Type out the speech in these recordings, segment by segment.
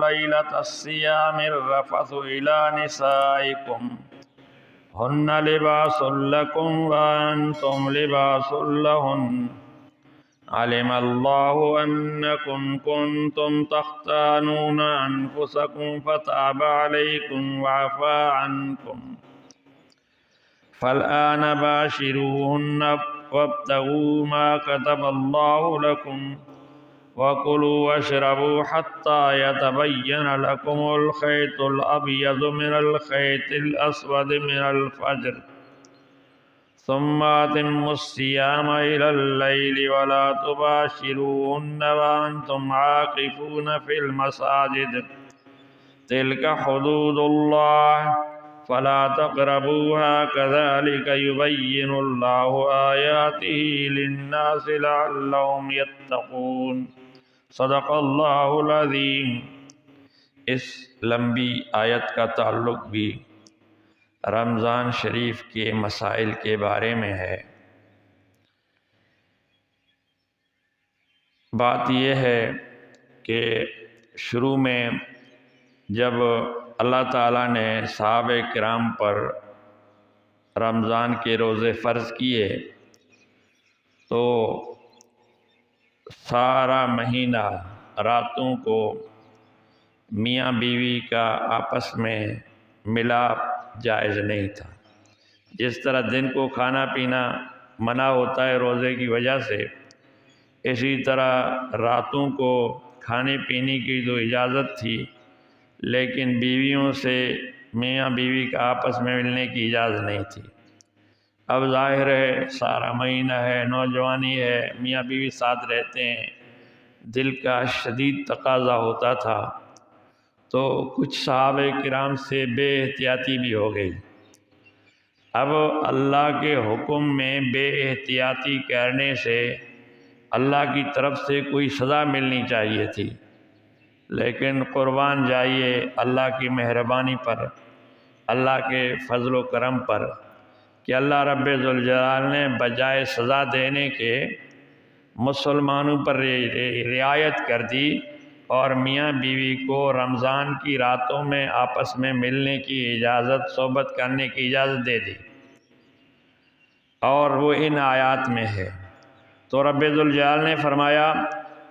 ليلة الصيام الرفث إلى نسائكم هن لباس لكم وأنتم لباس لهن علم الله أنكم كنتم تختانون أنفسكم فتاب عليكم وعفى عنكم فالآن باشروهن وابتغوا ما كتب الله لكم وكلوا واشربوا حتى يتبين لكم الخيط الأبيض من الخيط الأسود من الفجر ثم أتموا الصيام إلى الليل ولا تباشروهن وأنتم عاكفون في المساجد تلك حدود الله فلا تقربوها كذلك يبين الله آياته للناس لعلهم يتقون صدق اللہ العظیم۔ اس لمبی آیت کا تعلق بھی رمضان شریف کے مسائل کے بارے میں ہے۔ بات یہ ہے کہ شروع میں جب اللہ تعالیٰ نے صحابہ کرام پر رمضان کے روزے فرض کیے تو سارا مہینہ راتوں کو میاں بیوی کا آپس میں ملاپ جائز نہیں تھا۔ جس طرح دن کو کھانا پینا منع ہوتا ہے روزے کی وجہ سے، اسی طرح راتوں کو کھانے پینے کی تو اجازت تھی، لیکن بیویوں سے میاں بیوی کا آپس میں ملنے کی اجازت نہیں تھی۔ اب ظاہر ہے سارا مہینہ ہے، نوجوانی ہے، میاں بیوی ساتھ رہتے ہیں، دل کا شدید تقاضا ہوتا تھا، تو کچھ صحابہ کرام سے بے احتیاطی بھی ہو گئی۔ اب اللہ کے حکم میں بے احتیاطی کرنے سے اللہ کی طرف سے کوئی سزا ملنی چاہیے تھی، لیکن قربان جائیے اللہ کی مہربانی پر، اللہ کے فضل و کرم پر کہ اللہ رب ذوالجلال نے بجائے سزا دینے کے مسلمانوں پر رعایت کر دی اور میاں بیوی کو رمضان کی راتوں میں آپس میں ملنے کی اجازت، صحبت کرنے کی اجازت دے دی، اور وہ ان آیات میں ہے۔ تو رب ذوالجلال نے فرمایا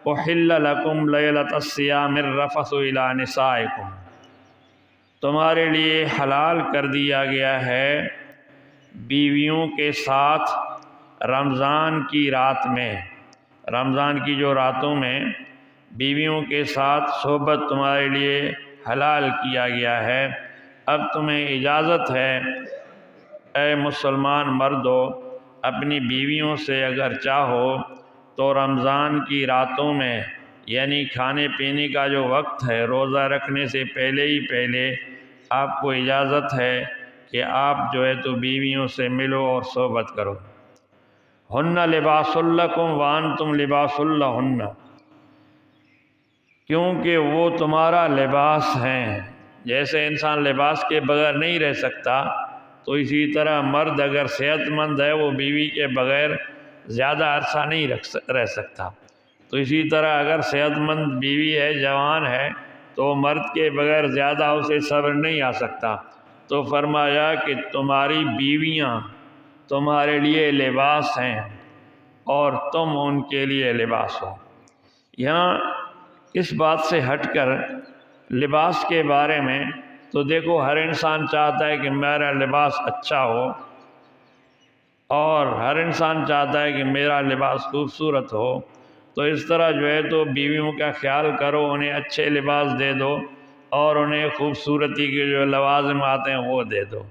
احل لکم لیلۃ الصیام الرفث الی نسائکم، تمہارے لیے حلال کر دیا گیا ہے بیویوں کے ساتھ رمضان کی رات میں، رمضان کی جو راتوں میں بیویوں کے ساتھ صحبت تمہارے لیے حلال کیا گیا ہے۔ اب تمہیں اجازت ہے اے مسلمان مردو، اپنی بیویوں سے اگر چاہو تو رمضان کی راتوں میں، یعنی کھانے پینے کا جو وقت ہے روزہ رکھنے سے پہلے ہی پہلے آپ کو اجازت ہے کہ آپ جو ہے تو بیویوں سے ملو اور صحبت کرو۔ ہن لباس لکم وانتم لباس لہن، کیونکہ وہ تمہارا لباس ہیں۔ جیسے انسان لباس کے بغیر نہیں رہ سکتا، تو اسی طرح مرد اگر صحت مند ہے وہ بیوی کے بغیر زیادہ عرصہ نہیں رہ سکتا، تو اسی طرح اگر صحت مند بیوی ہے، جوان ہے، تو مرد کے بغیر زیادہ اسے صبر نہیں آ سکتا۔ تو فرمایا کہ تمہاری بیویاں تمہارے لیے لباس ہیں اور تم ان کے لیے لباس ہو۔ یہاں اس بات سے ہٹ کر لباس کے بارے میں تو دیکھو ہر انسان چاہتا ہے کہ میرا لباس اچھا ہو، اور ہر انسان چاہتا ہے کہ میرا لباس خوبصورت ہو، تو اس طرح جو ہے تو بیویوں کا خیال کرو، انہیں اچھے لباس دے دو اور انہیں خوبصورتی کے جو لوازم آتے ہیں وہ دے دو۔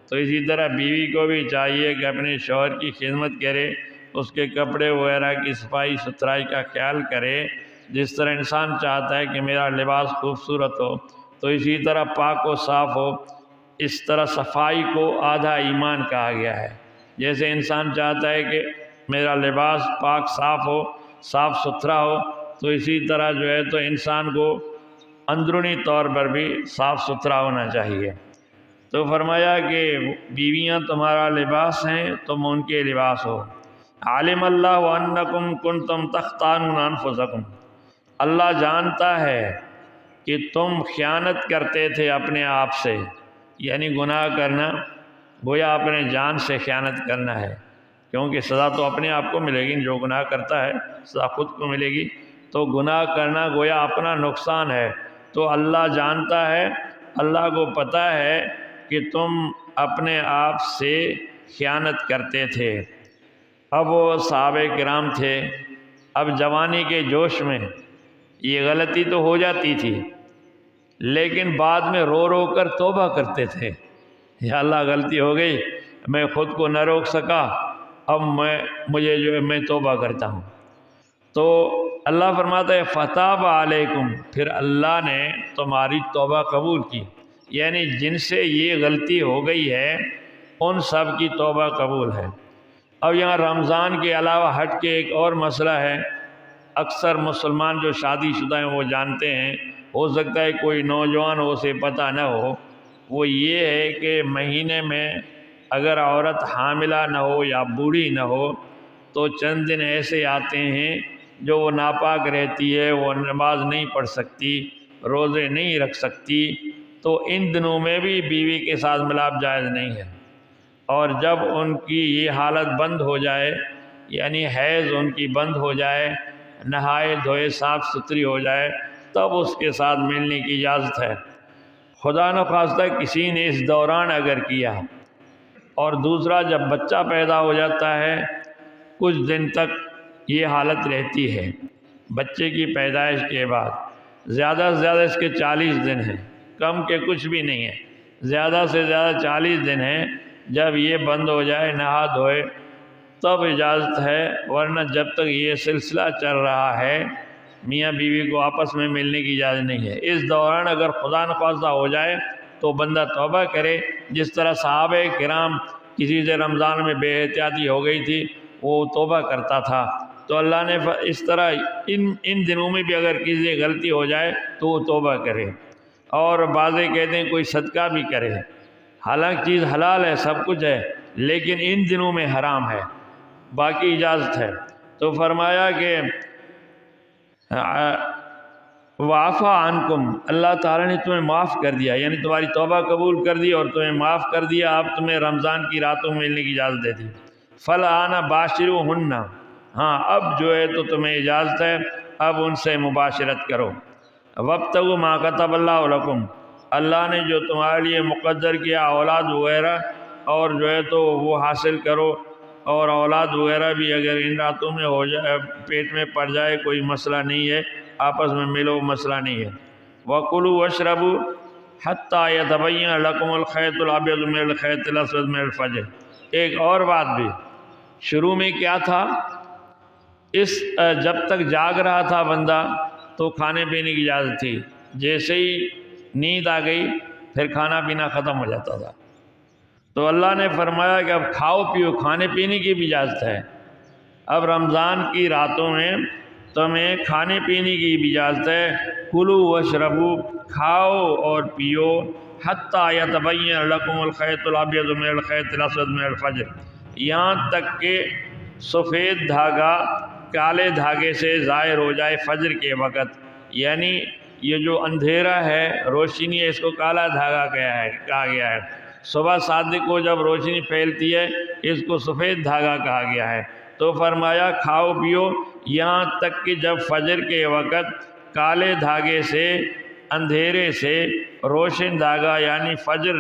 تو اسی طرح بیوی کو بھی چاہیے کہ اپنے شوہر کی خدمت کرے، اس کے کپڑے وغیرہ کی صفائی ستھرائی کا خیال کرے۔ جس طرح انسان چاہتا ہے کہ میرا لباس خوبصورت ہو، تو اسی طرح پاک و صاف ہو۔ اس طرح صفائی کو آدھا ایمان کہا گیا ہے۔ جیسے انسان چاہتا ہے کہ میرا لباس پاک صاف ہو، صاف ستھرا ہو، تو اسی طرح جو ہے تو انسان کو اندرونی طور پر بھی صاف ستھرا ہونا چاہیے۔ تو فرمایا کہ بیویاں تمہارا لباس ہیں، تم ان کے لباس ہو۔ عالم اللہ انکم کنتم تختانون انفسکم، اللہ جانتا ہے کہ تم خیانت کرتے تھے اپنے آپ سے، یعنی گناہ کرنا گویا اپنے جان سے خیانت کرنا ہے، کیونکہ سزا تو اپنے آپ کو ملے گی، جو گناہ کرتا ہے سزا خود کو ملے گی، تو گناہ کرنا گویا اپنا نقصان ہے۔ تو اللہ جانتا ہے، اللہ کو پتہ ہے کہ تم اپنے آپ سے خیانت کرتے تھے۔ اب وہ صحابہ کرام تھے، اب جوانی کے جوش میں یہ غلطی تو ہو جاتی تھی، لیکن بعد میں رو رو کر توبہ کرتے تھے، یا اللہ غلطی ہو گئی، میں خود کو نہ روک سکا، اب مجھے جو ہے میں توبہ کرتا ہوں۔ تو اللہ فرماتا ہے فتاب علیکم، پھر اللہ نے تمہاری توبہ قبول کی، یعنی جن سے یہ غلطی ہو گئی ہے ان سب کی توبہ قبول ہے۔ اب یہاں رمضان کے علاوہ ہٹ کے ایک اور مسئلہ ہے، اکثر مسلمان جو شادی شدہ ہیں وہ جانتے ہیں، ہو سکتا ہے کوئی نوجوان ہو اسے پتہ نہ ہو، وہ یہ ہے کہ مہینے میں اگر عورت حاملہ نہ ہو یا بوڑھی نہ ہو تو چند دن ایسے آتے ہیں جو وہ ناپاک رہتی ہے، وہ نماز نہیں پڑھ سکتی، روزے نہیں رکھ سکتی، تو ان دنوں میں بھی بیوی کے ساتھ ملاپ جائز نہیں ہے۔ اور جب ان کی یہ حالت بند ہو جائے، یعنی حیض ان کی بند ہو جائے، نہائے دھوئے صاف ستھری ہو جائے، تب اس کے ساتھ ملنے کی اجازت ہے۔ خدا نخواستہ کسی نے اس دوران اگر کیا، اور دوسرا جب بچہ پیدا ہو جاتا ہے کچھ دن تک یہ حالت رہتی ہے، بچے کی پیدائش کے بعد زیادہ سے زیادہ اس کے 40 دن ہیں، کم کے کچھ بھی نہیں ہے، زیادہ سے زیادہ 40 دن ہیں، جب یہ بند ہو جائے نہا دھوئے تب اجازت ہے، ورنہ جب تک یہ سلسلہ چل رہا ہے میاں بیوی کو آپس میں ملنے کی اجازت نہیں ہے۔ اس دوران اگر خدا نخواستہ ہو جائے تو بندہ توبہ کرے، جس طرح صحابہ کرام کسی سے رمضان میں بے احتیاطی ہو گئی تھی وہ توبہ کرتا تھا، تو اللہ نے اس طرح ان دنوں میں بھی اگر کسی سے غلطی ہو جائے تو وہ توبہ کرے۔ اور بعضے کہتے ہیں کوئی صدقہ بھی کرے، حالانکہ چیز حلال ہے، سب کچھ ہے، لیکن ان دنوں میں حرام ہے، باقی اجازت ہے۔ تو فرمایا کہ وعفا عنکم، اللہ تعالیٰ نے تمہیں معاف کر دیا، یعنی تمہاری توبہ قبول کر دی اور تمہیں معاف کر دیا، اب تمہیں رمضان کی راتوں میں ملنے کی اجازت دے دی۔ فالآن باشروہن، ہاں اب جو ہے تو تمہیں اجازت ہے، اب ان سے مباشرت کرو۔ وابتغوا ما کتب اللہ لکم، اللہ نے جو تمہارے لیے مقدر کیا اولاد وغیرہ، اور جو ہے تو وہ حاصل کرو، اور اولاد وغیرہ بھی اگر ان راتوں میں ہو جائے، پیٹ میں پڑ جائے، کوئی مسئلہ نہیں ہے، آپس میں ملو، مسئلہ نہیں ہے۔ وَكُلُوا وَاشْرَبُوا حَتَّى يَتَبَيَّنَ لَكُمُ الْخَيْطُ الْأَبْيَضُ مِنَ الْخَيْطِ الْأَسْوَدِ مِنَ الْفَجْرِ۔ ایک اور بات بھی، شروع میں کیا تھا، جب تک جاگ رہا تھا بندہ تو کھانے پینے کی اجازت تھی، جیسے ہی نیند آ گئی پھر کھانا پینا ختم ہو جاتا تھا، تو اللہ نے فرمایا کہ اب کھاؤ پیو، کھانے پینے کی بھی اجازت ہے۔ اب رمضان کی راتوں میں تمہیں کھانے پینے کی بھی اجازت ہے۔ کلوا واشربوا، کھاؤ اور پیو، حتی یتبین لکم الخیط الابیض من الخیط الاسود من الفجر، یہاں تک کہ سفید دھاگا کالے دھاگے سے ظاہر ہو جائے فجر کے وقت، یعنی یہ جو اندھیرا ہے، روشنی ہے، اس کو کالا دھاگا کہا گیا ہے۔ صبح صادق کو جب روشنی پھیلتی ہے اس کو سفید دھاگا کہا گیا ہے۔ تو فرمایا کھاؤ پیو یہاں تک کہ جب فجر کے وقت کالے دھاگے سے، اندھیرے سے روشن دھاگا یعنی فجر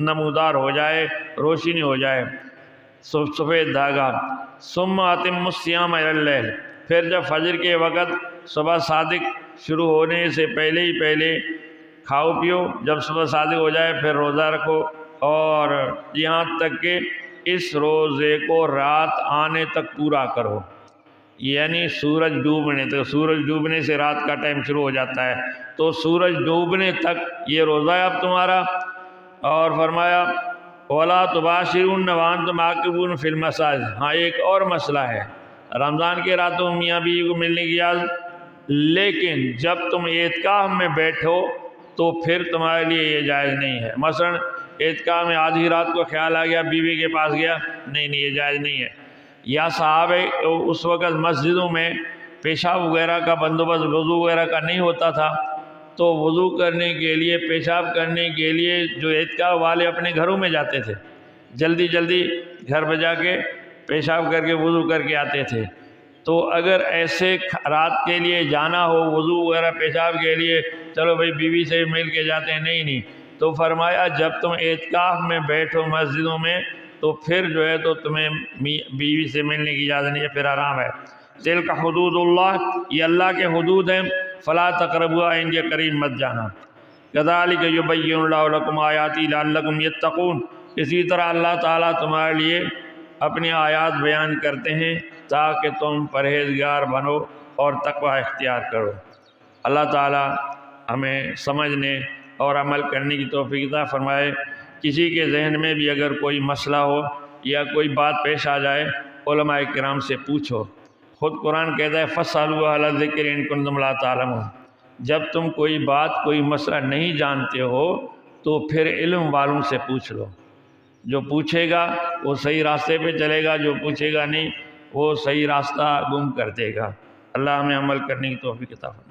نمودار ہو جائے، روشنی ہو جائے، سفید دھاگا۔ ثم اتموا الصیام الی اللیل، پھر جب فجر کے وقت صبح صادق شروع ہونے سے پہلے ہی پہلے کھاؤ پیو، جب صبح صادق ہو جائے پھر روزہ رکھو، اور یہاں تک کہ اس روزے کو رات آنے تک پورا کرو، یعنی سورج ڈوبنے تک، سورج ڈوبنے سے رات کا ٹائم شروع ہو جاتا ہے، تو سورج ڈوبنے تک یہ روزہ ہے اب تمہارا۔ اور فرمایا وَلَا تُبَاشِرُونَ وَأَنْتُمْ عَاكِفُونَ فِي الْمَسَاجِدِ، ہاں ایک اور مسئلہ ہے، رمضان کے راتوں میاں بیوی کو ملنے کی اجازت، لیکن جب تم اعتکاف میں بیٹھو تو پھر تمہارے لیے یہ جائز نہیں ہے۔ مثلا اعتکاف میں آدھی رات کو خیال آ گیا، بیوی کے پاس گیا، نہیں یہ جائز نہیں ہے۔ یا صحابہ اس وقت مسجدوں میں پیشاب وغیرہ کا بندوبست، وضو وغیرہ کا نہیں ہوتا تھا، تو وضو کرنے کے لیے، پیشاب کرنے کے لیے جو اعتکاف والے اپنے گھروں میں جاتے تھے، جلدی جلدی گھر بجا کے پیشاب کر کے وضو کر کے آتے تھے۔ تو اگر ایسے رات کے لیے جانا ہو وضو وغیرہ پیشاب کے لیے، چلو بھائی بیوی سے مل کے جاتے ہیں، نہیں، تو فرمایا جب تم اعتکاف میں بیٹھو مسجدوں میں تو پھر جو ہے تو تمہیں بیوی سے ملنے کی اجازت نہیں ہے، پھر آرام ہے۔ تلک حدود اللہ، یہ اللہ کے حدود ہیں، فلا تقربوا، ان کے قریب مت جانا۔ کذالک یبین اللہ لکم آیاتی لعلکم یتقون، اسی طرح اللہ تعالیٰ تمہارے لیے اپنی آیات بیان کرتے ہیں تاکہ تم پرہیزگار بنو اور تقوی اختیار کرو۔ اللہ تعالیٰ ہمیں سمجھنے اور عمل کرنے کی توفیق عطا فرمائے۔ کسی کے ذہن میں بھی اگر کوئی مسئلہ ہو یا کوئی بات پیش آ جائے، علماء کرام سے پوچھو۔ خود قرآن کہتا ہے فاسألوا اہل الذکر ان کنتم لا تعلمون، جب تم کوئی بات کوئی مسئلہ نہیں جانتے ہو تو پھر علم والوں سے پوچھ لو۔ جو پوچھے گا وہ صحیح راستے پہ چلے گا، جو پوچھے گا نہیں وہ صحیح راستہ گم کر دے گا۔ اللہ ہمیں عمل کرنے کی توفیق عطا فرمائے۔